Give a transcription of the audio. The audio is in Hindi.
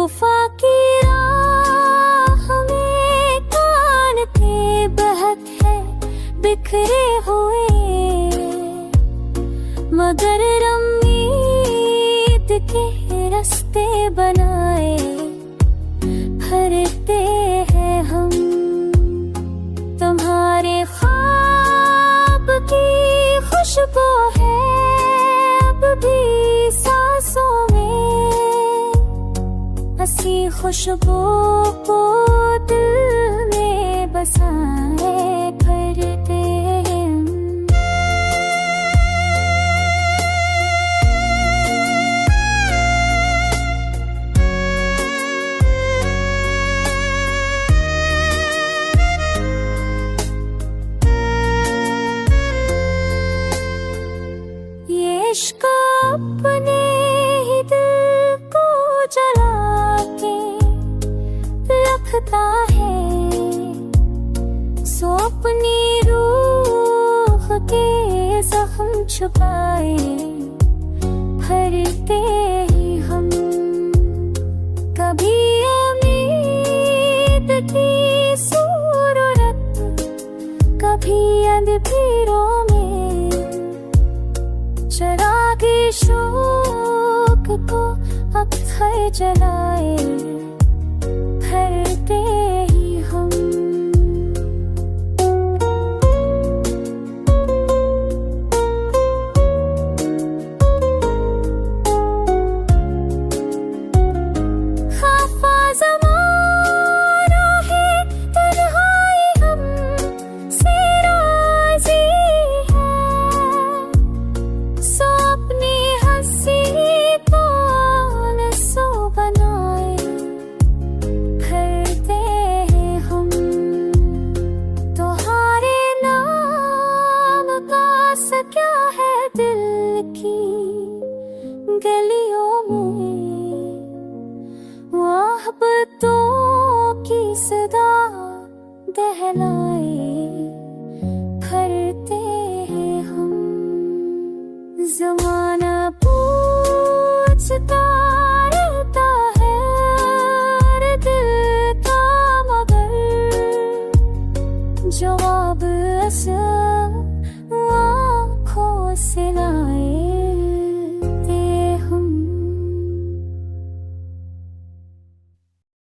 वफा की राह में कान के बहक है बिखरे हुए, मगर उम्मीद के रास्ते बनाए भरते हैं हम। तुम्हारे ख्वाब की खुशबू है अब भी सांसों में, हंसी खुशबू को दिल में बसाए करते हैं हम। ये इश्क अपने ही दिल को जला के रखता है, सो अपनी रूह के जख्म छुपाए भरते ही हम। कभी उम्मीद की सूरत, कभी अंधेरों में चरागे शौक को अक्सर जलाए भरते ही हम। खाफा ज़माना है तन्हाई हम से राज़ी है, सो अपनी हंसी को नसो बनाए भरते हैं हम। तुम्हारे नाम का क्या है दिल की गलियों में, मोहब्बतों की सदा दहलाए भरते हैं हम। ज़माना